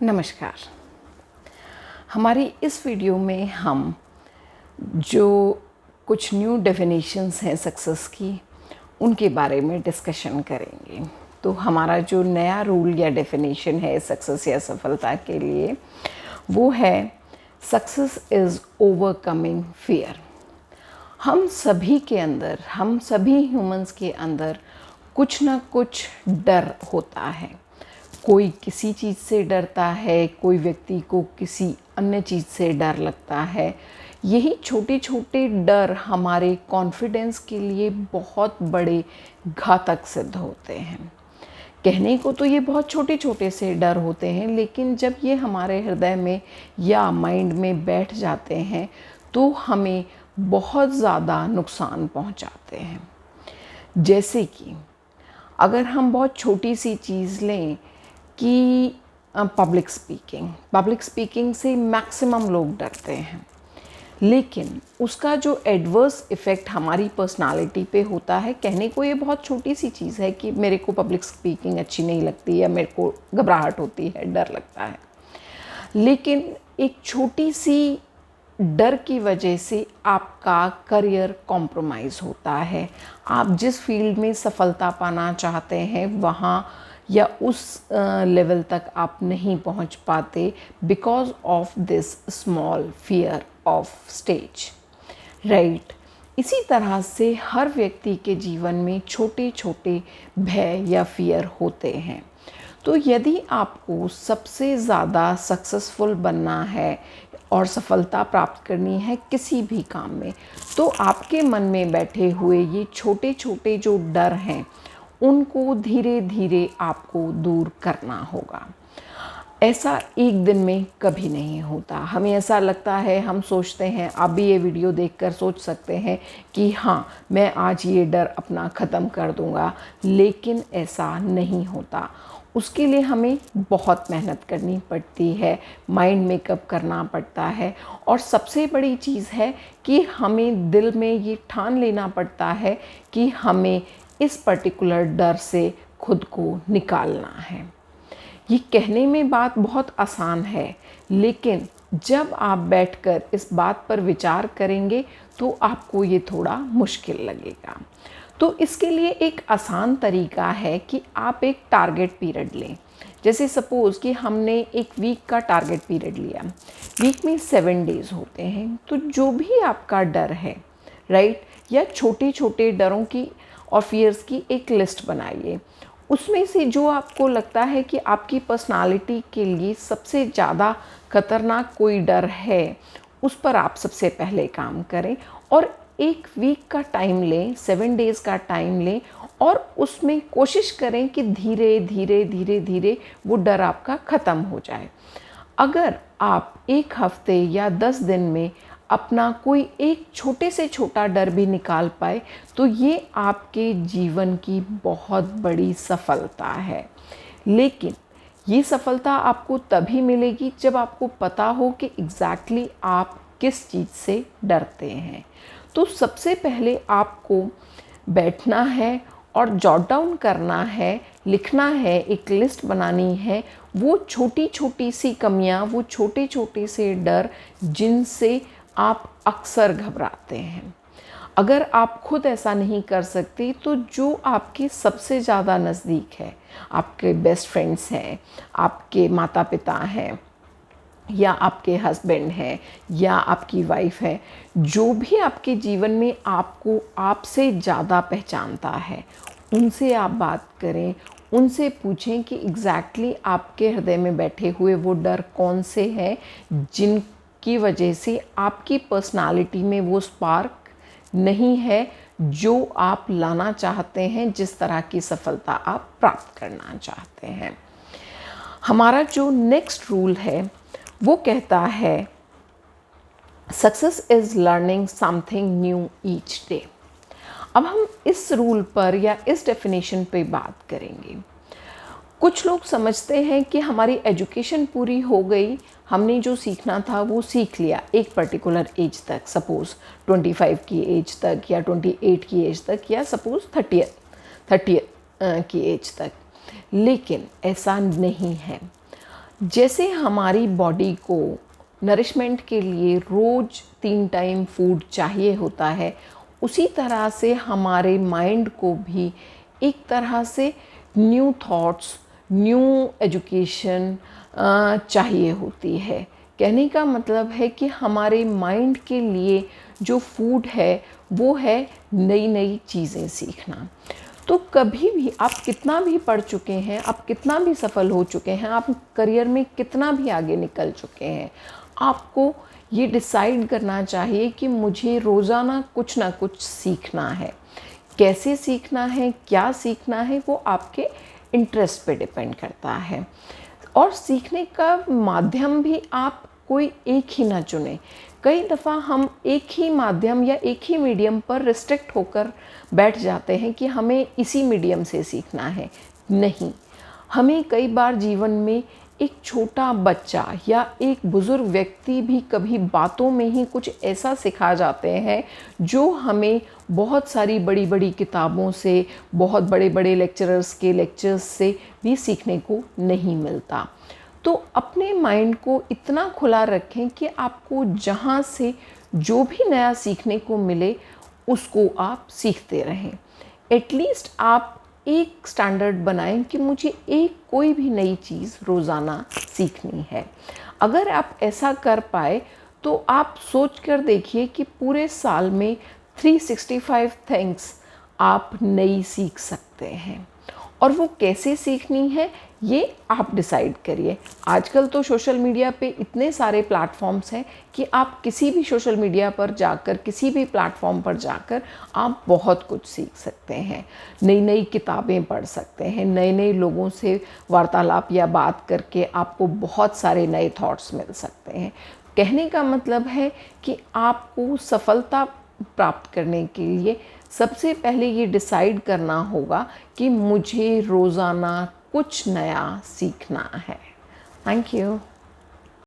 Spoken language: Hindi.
नमस्कार। हमारी इस वीडियो में हम जो कुछ न्यू डेफिनेशंस हैं सक्सेस की, उनके बारे में डिस्कशन करेंगे। तो हमारा जो नया रूल या डेफिनेशन है सक्सेस या सफलता के लिए, वो है सक्सेस इज़ ओवरकमिंग फियर। हम सभी के अंदर, हम सभी ह्यूमंस के अंदर कुछ ना कुछ डर होता है। कोई किसी चीज़ से डरता है, कोई व्यक्ति को किसी अन्य चीज़ से डर लगता है। यही छोटे छोटे डर हमारे कॉन्फिडेंस के लिए बहुत बड़े घातक सिद्ध होते हैं। कहने को तो ये बहुत छोटे छोटे से डर होते हैं, लेकिन जब ये हमारे हृदय में या माइंड में बैठ जाते हैं तो हमें बहुत ज़्यादा नुकसान पहुंचाते हैं। जैसे कि अगर हम बहुत छोटी सी चीज़ लें कि पब्लिक स्पीकिंग से मैक्सिमम लोग डरते हैं, लेकिन उसका जो एडवर्स इफ़ेक्ट हमारी पर्सनालिटी पे होता है, कहने को ये बहुत छोटी सी चीज़ है कि मेरे को पब्लिक स्पीकिंग अच्छी नहीं लगती या मेरे को घबराहट होती है, डर लगता है, लेकिन एक छोटी सी डर की वजह से आपका करियर कॉम्प्रोमाइज़ होता है। आप जिस फील्ड में सफलता पाना चाहते हैं वहाँ या उस लेवल तक आप नहीं पहुँच पाते because of this small fear of stage, right. इसी तरह से हर व्यक्ति के जीवन में छोटे छोटे भय या फियर होते हैं। तो यदि आपको सबसे ज़्यादा सक्सेसफुल बनना है और सफलता प्राप्त करनी है किसी भी काम में, तो आपके मन में बैठे हुए ये छोटे छोटे जो डर हैं, उनको धीरे धीरे आपको दूर करना होगा। ऐसा एक दिन में कभी नहीं होता। हमें ऐसा लगता है, हम सोचते हैं, आप भी ये वीडियो देखकर सोच सकते हैं कि हाँ, मैं आज ये डर अपना ख़त्म कर दूँगा, लेकिन ऐसा नहीं होता। उसके लिए हमें बहुत मेहनत करनी पड़ती है, माइंड मेकअप करना पड़ता है, और सबसे बड़ी चीज़ है कि हमें दिल में ये ठान लेना पड़ता है कि हमें इस पर्टिकुलर डर से खुद को निकालना है। ये कहने में बात बहुत आसान है, लेकिन जब आप बैठकर इस बात पर विचार करेंगे तो आपको ये थोड़ा मुश्किल लगेगा। तो इसके लिए एक आसान तरीका है कि आप एक टारगेट पीरियड लें। जैसे सपोज़ कि हमने एक वीक का टारगेट पीरियड लिया, वीक में 7 डेज़ होते हैं। तो जो भी आपका डर है, राइट, या छोटे छोटे डरों की और फियर्स की एक लिस्ट बनाइए। उसमें से जो आपको लगता है कि आपकी पर्सनालिटी के लिए सबसे ज़्यादा खतरनाक कोई डर है, उस पर आप सबसे पहले काम करें और एक वीक का टाइम लें, 7 डेज़ का टाइम लें, और उसमें कोशिश करें कि धीरे धीरे धीरे धीरे वो डर आपका ख़त्म हो जाए। अगर आप एक हफ्ते या 10 दिन में अपना कोई एक छोटे से छोटा डर भी निकाल पाए, तो ये आपके जीवन की बहुत बड़ी सफलता है। लेकिन ये सफलता आपको तभी मिलेगी जब आपको पता हो कि एग्जैक्टली आप किस चीज़ से डरते हैं। तो सबसे पहले आपको बैठना है और जॉट डाउन करना है, लिखना है, एक लिस्ट बनानी है, वो छोटी छोटी सी कमियां, वो छोटे छोटे से डर जिनसे आप अक्सर घबराते हैं। अगर आप खुद ऐसा नहीं कर सकते तो जो आपके सबसे ज़्यादा नज़दीक है, आपके बेस्ट फ्रेंड्स हैं, आपके माता पिता हैं, या आपके हस्बैंड हैं, या आपकी वाइफ है, जो भी आपके जीवन में आपको आपसे ज़्यादा पहचानता है, उनसे आप बात करें। उनसे पूछें कि एग्जैक्टली आपके हृदय में बैठे हुए वो डर कौन से हैं जिनकी वजह से आपकी पर्सनालिटी में वो स्पार्क नहीं है जो आप लाना चाहते हैं, जिस तरह की सफलता आप प्राप्त करना चाहते हैं। हमारा जो नेक्स्ट रूल है वो कहता है success is learning something knew each day. अब हम इस रूल पर या इस डेफिनेशन पे बात करेंगे। कुछ लोग समझते हैं कि हमारी एजुकेशन पूरी हो गई, हमने जो सीखना था वो सीख लिया एक पर्टिकुलर एज तक, सपोज़ 25 की एज तक या 28 की एज तक, या सपोज़ 30 की एज तक। लेकिन ऐसा नहीं है। जैसे हमारी बॉडी को नरिशमेंट के लिए रोज़ 3 टाइम फूड चाहिए होता है, उसी तरह से हमारे माइंड को भी एक तरह से न्यू थॉट्स, न्यू एजुकेशन चाहिए होती है। कहने का मतलब है कि हमारे माइंड के लिए जो फूड है वो है नई नई चीज़ें सीखना। तो कभी भी आप कितना भी पढ़ चुके हैं, आप कितना भी सफल हो चुके हैं, आप करियर में कितना भी आगे निकल चुके हैं, आपको ये डिसाइड करना चाहिए कि मुझे रोज़ाना कुछ ना कुछ सीखना है। कैसे सीखना है, क्या सीखना है, वो आपके इंटरेस्ट पे डिपेंड करता है। और सीखने का माध्यम भी आप कोई एक ही ना चुने। कई दफ़ा हम एक ही माध्यम या एक ही मीडियम पर रिस्ट्रिक्ट होकर बैठ जाते हैं कि हमें इसी मीडियम से सीखना है। नहीं, हमें कई बार जीवन में एक छोटा बच्चा या एक बुज़ुर्ग व्यक्ति भी कभी बातों में ही कुछ ऐसा सिखा जाते हैं जो हमें बहुत सारी बड़ी बड़ी किताबों से, बहुत बड़े बड़े लेक्चरर्स के लेक्चर्स से भी सीखने को नहीं मिलता। तो अपने माइंड को इतना खुला रखें कि आपको जहाँ से जो भी नया सीखने को मिले उसको आप सीखते रहें। एटलीस्ट आप एक स्टैंडर्ड बनाएं कि मुझे एक कोई भी नई चीज़ रोज़ाना सीखनी है। अगर आप ऐसा कर पाए तो आप सोच कर देखिए कि पूरे साल में 365 थिंग्स आप नई सीख सकते हैं। और वो कैसे सीखनी है ये आप डिसाइड करिए। आजकल तो सोशल मीडिया पे इतने सारे प्लेटफॉर्म्स हैं कि आप किसी भी सोशल मीडिया पर जाकर, किसी भी प्लेटफॉर्म पर जाकर आप बहुत कुछ सीख सकते हैं। नई नई किताबें पढ़ सकते हैं, नए नए लोगों से वार्तालाप या बात करके आपको बहुत सारे नए थॉट्स मिल सकते हैं। कहने का मतलब है कि आपको सफलता प्राप्त करने के लिए सबसे पहले ये डिसाइड करना होगा कि मुझे रोज़ाना कुछ नया सीखना है। Thank you.